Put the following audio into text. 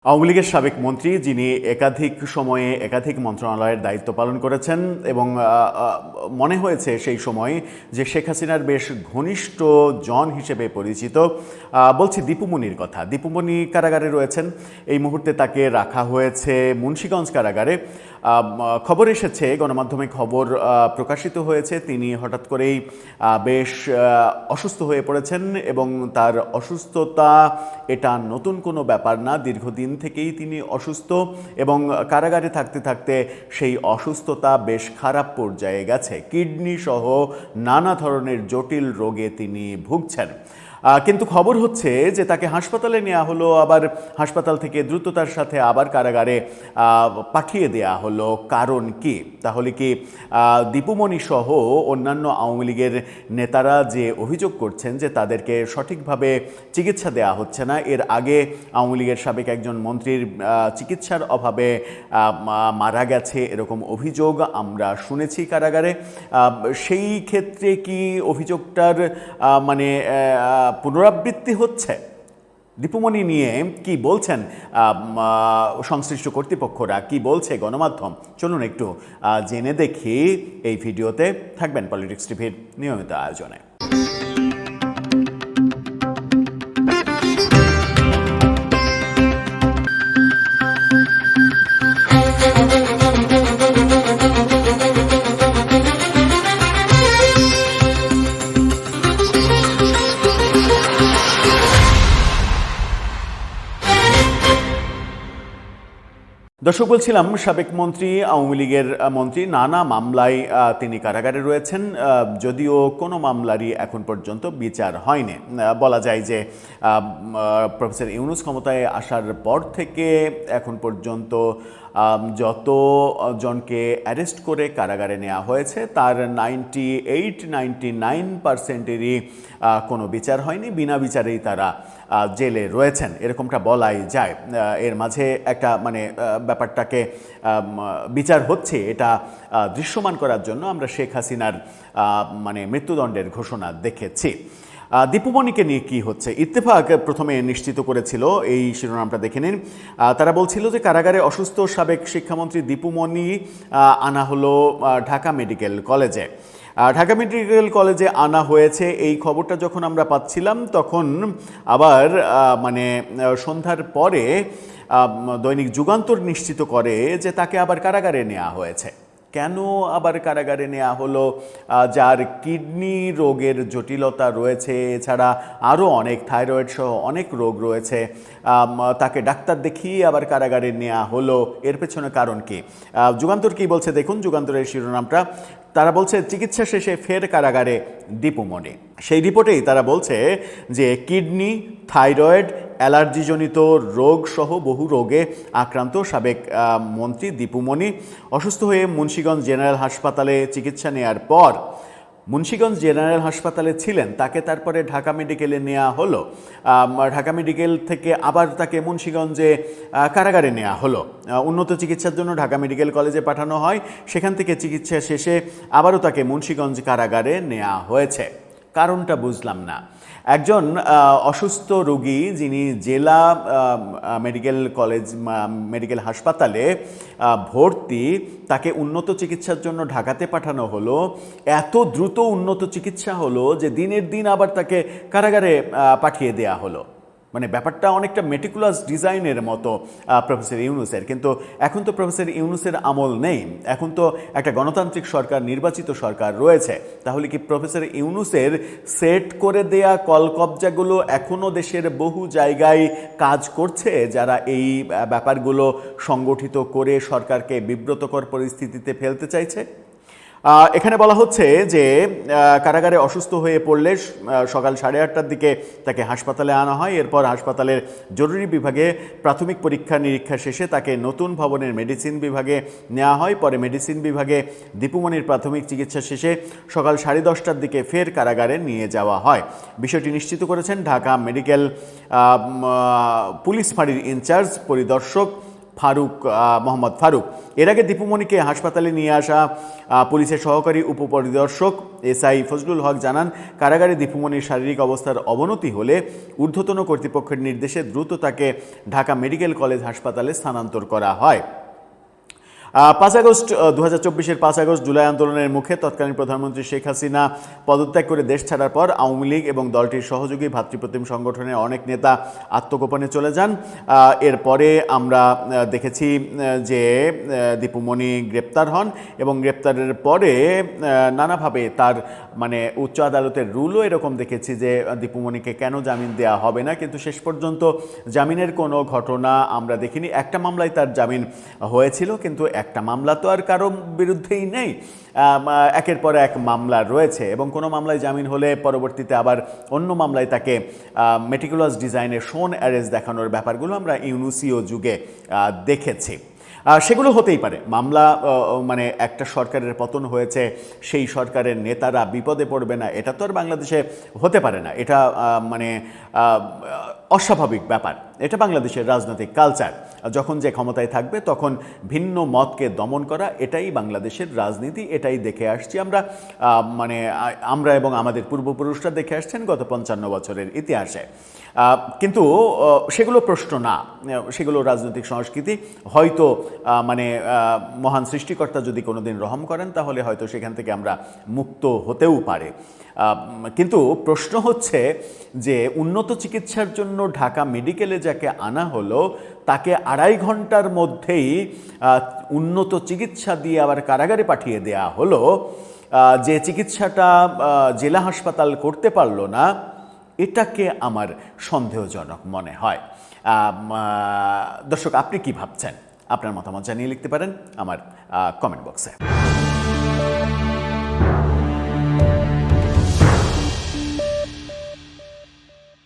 আওয়ামী লীগের সাবেক মন্ত্রী যিনি একাধিক সময়ে একাধিক মন্ত্রণালয়ের দায়িত্ব পালন করেছেন এবং মনে হয়েছে সেই সময় যে শেখ হাসিনার বেশ ঘনিষ্ঠ জন হিসেবে পরিচিত, বলছি দীপু মনির কথা। দীপু মনি কারাগারে রয়েছেন, এই মুহূর্তে তাকে রাখা হয়েছে মুন্সিগঞ্জ কারাগারে। খবর এসেছে, গণমাধ্যমে খবর প্রকাশিত হয়েছে, তিনি হঠাৎ করেই বেশ অসুস্থ হয়ে পড়েছেন এবং তার অসুস্থতা এটা নতুন কোনো ব্যাপার না, দীর্ঘদিন থেকেই তিনি অসুস্থ এবং কারাগারে থাকতে থাকতে সেই অসুস্থতা বেশ খারাপ পর্যায়ে গেছে। কিডনি সহ নানা ধরনের জটিল রোগে তিনি ভুগছেন। কিন্তু খবর হচ্ছে যে তাকে হাসপাতালে নেওয়া হলো, আবার হাসপাতাল থেকে দ্রুততার সাথে আবার কারাগারে পাঠিয়ে দেয়া হলো। কারণ কি? তাহলে কি দীপুমণি সহ অন্যান্য আওয়ামী লীগের নেতারা যে অভিযোগ করছেন যে তাদেরকে সঠিকভাবে চিকিৎসা দেয়া হচ্ছে না, এর আগে আওয়ামী লীগের সাবেক একজন মন্ত্রীর চিকিৎসার অভাবে মারা গেছে, এরকম অভিযোগ আমরা শুনেছি কারাগারে। সেই ক্ষেত্রে কি অভিযোগটার মানে পুনরাবৃত্তি হচ্ছে? দীপুমণি নিয়ে কি বলছেন সংশ্লিষ্ট কর্তৃপক্ষরা, কি বলছে গণমাধ্যম? চলুন একটু জেনে দেখি এই ভিডিওতে। থাকবেন পলিটিক্স টিভির নিয়মিত আয়োজনে। দর্শক, বলছিলাম সাবেক মন্ত্রী, আওয়ামী লীগের মন্ত্রী, নানা মামলায় তিনি কারাগারে রয়েছেন, যদিও কোনো মামলারই এখন পর্যন্ত বিচার হয়নি। বলা যায় যে প্রফেসর ইউনূস ক্ষমতায় আসার পর থেকে এখন পর্যন্ত যত জনকে অ্যারেস্ট করে কারাগারে নেওয়া হয়েছে তার 99% কোনো বিচার হয়নি, বিনা বিচারেই তারা জেলে রয়েছেন, এরকমটা বলাই যায়। এর মাঝে একটা মানে ব্যাপারটাকে বিচার হচ্ছে এটা দৃশ্যমান করার জন্য আমরা শেখ হাসিনার মানে মৃত্যুদণ্ডের ঘোষণা দেখেছি। দীপুমণিকে নিয়ে কি হচ্ছে? ইত্তেফাক প্রথমে নিশ্চিত করেছিল, এই শিরোনামটা দেখে নিন। তারা বলছিল যে কারাগারে অসুস্থ সাবেক শিক্ষামন্ত্রী দীপুমণি আনা হলো ঢাকা মেডিকেল কলেজে। ঢাকা মেডিকেল কলেজে আনা হয়েছে, এই খবরটা যখন আমরা পাচ্ছিলাম তখন আবার মানে সন্ধ্যার পরে দৈনিক যুগান্তর নিশ্চিত করে যে তাকে আবার কারাগারে নেওয়া হয়েছে। কেন আবার কারাগারে নেওয়া হলো? যার কিডনি রোগের জটিলতা রয়েছে, এছাড়া আরও অনেক থাইরয়েড সহ অনেক রোগ রয়েছে, তাকে ডাক্তার দেখিয়ে আবার কারাগারে নেওয়া হলো। এর পেছনে কারণ কি? যুগান্তর কি বলছে দেখুন, যুগান্তরের শিরোনামটা। তারা বলছে চিকিৎসা শেষে ফের কারাগারে দীপুমণি। সেই রিপোর্টেই তারা বলছে যে কিডনি, থাইরয়েড, অ্যালার্জিজনিত রোগ সহ বহু রোগে আক্রান্ত সাবেক মন্ত্রী দীপুমণি অসুস্থ হয়ে মুন্সিগঞ্জ জেনারেল হাসপাতালে চিকিৎসা নেওয়ার পর মুন্সিগঞ্জ জেনারেল হাসপাতালে ছিলেন, তাকে তারপরে ঢাকা মেডিকেলে নেওয়া হলো। ঢাকা মেডিকেল থেকে আবার তাকে মুন্সিগঞ্জে কারাগারে নেওয়া হলো। উন্নত চিকিৎসার জন্য ঢাকা মেডিকেল কলেজে পাঠানো হয়, সেখান থেকে চিকিৎসা শেষে আবারও তাকে মুন্সিগঞ্জ কারাগারে নেওয়া হয়েছে। কারণটা বুঝলাম না। একজন অসুস্থ রোগী যিনি জেলা মেডিকেল হাসপাতালে ভর্তি, তাকে উন্নত চিকিৎসার জন্য ঢাকাতে পাঠানো হলো। এত দ্রুত উন্নত চিকিৎসা হলো যে দিনের দিন আবার তাকে কারাগারে পাঠিয়ে দেয়া হলো। মানে ব্যাপারটা অনেকটা মেটিকুলাস ডিজাইনের মতো প্রফেসর ইউনূসের। কিন্তু এখন তো প্রফেসর ইউনূসের আমল নেই, এখন তো একটা গণতান্ত্রিক সরকার, নির্বাচিত সরকার রয়েছে। তাহলে কি প্রফেসর ইউনূসের সেট করে দেয়া কলকবজাগুলো এখনও দেশের বহু জায়গায় কাজ করছে, যারা এই ব্যাপারগুলো সংগঠিত করে সরকারকে বিব্রতকর পরিস্থিতিতে ফেলতে চাইছে? এখানে বলা হচ্ছে যে কারাগারে অসুস্থ হয়ে পড়লে সকাল 8:30টার দিকে তাকে হাসপাতালে আনা হয়। এরপর হাসপাতালের জরুরি বিভাগে প্রাথমিক পরীক্ষা নিরীক্ষা শেষে তাকে নতুন ভবনের মেডিসিন বিভাগে নেওয়া হয়। পরে মেডিসিন বিভাগে দীপুমণির প্রাথমিক চিকিৎসা শেষে সকাল 10:30টার দিকে ফের কারাগারে নিয়ে যাওয়া হয়। বিষয়টি নিশ্চিত করেছেন ঢাকা মেডিকেল পুলিশ ফাঁড়ির ইনচার্জ পরিদর্শক মোহাম্মদ ফারুক। এর আগে দীপুমণিকে হাসপাতালে নিয়ে আসা পুলিশের সহকারী উপপরিদর্শক SI ফজলুল হক জানান, কারাগারে দীপুমণির শারীরিক অবস্থার অবনতি হলে ঊর্ধ্বতন কর্তৃপক্ষের নির্দেশে দ্রুত তাকে ঢাকা মেডিকেল কলেজ হাসপাতালে স্থানান্তর করা হয়। 5 আগস্ট 2024-এর 5 আগস্ট জুলাই আন্দোলনের মুখে তৎকালীন প্রধানমন্ত্রী শেখ হাসিনা পদত্যাগ করে দেশ ছাড়ার পর আওয়ামী লীগ এবং দলটির সহযোগী ভাতৃপ্রতিম সংগঠনের অনেক নেতা আত্মগোপনে চলে যান। এরপরে আমরা দেখেছি যে দীপুমণি গ্রেপ্তার হন এবং গ্রেপ্তারের পরে নানাভাবে তার মানে উচ্চ আদালতের রুলও এরকম দেখেছি যে দীপুমণিকে কেন জামিন দেওয়া হবে না, কিন্তু শেষ পর্যন্ত জামিনের কোনো ঘটনা আমরা দেখিনি। একটা মামলায় তার জামিন হয়েছিল, কিন্তু একটা মামলা তো আর কারো বিরুদ্ধেই নেই, একের পর এক মামলা রয়েছে এবং কোনো মামলায় জামিন হলে পরবর্তীতে আবার অন্য মামলায় তাকে মেটিকুলাস ডিজাইনে শোন অ্যারেস্ট দেখানোর ব্যাপারগুলো আমরা ইউনুসীয় যুগে দেখেছি। সেগুলো হতেই পারে। মামলা মানে একটা সরকারের পতন হয়েছে, সেই সরকারের নেতারা বিপদে পড়বে না, এটা তো আর বাংলাদেশে হতে পারে না। এটা মানে অস্বাভাবিক ব্যাপার। এটা বাংলাদেশের রাজনৈতিক কালচার। যখন যে ক্ষমতায় থাকবে তখন ভিন্ন মতকে দমন করা, এটাই বাংলাদেশের রাজনীতি, এটাই দেখে আসছি আমরা। মানে আমরা এবং আমাদের পূর্বপুরুষরা দেখে আসছেন গত 55 বছরের ইতিহাসে। কিন্তু সেগুলো প্রশ্ন না, সেগুলো রাজনৈতিক সংস্কৃতি। হয়তো মানে মহান সৃষ্টিকর্তা যদি কোনোদিন রহম করেন তাহলে হয়তো সেখান থেকে আমরা মুক্ত হতেও পারে। কিন্তু প্রশ্ন হচ্ছে যে উন্নত চিকিৎসার জন্য ঢাকা মেডিকেলে যাকে আনা হলো তাকে 2.5 ঘন্টার মধ্যেই উন্নত চিকিৎসা দিয়ে আবার কারাগারে পাঠিয়ে দেয়া হলো। যে চিকিৎসাটা জেলা হাসপাতাল করতে পারলো না, এটাকে আমার সন্দেহজনক মনে হয়। দর্শক, আপনি কি ভাবছেন? আপনার মতামত জানিয়ে লিখতে পারেন আমার কমেন্ট বক্সে।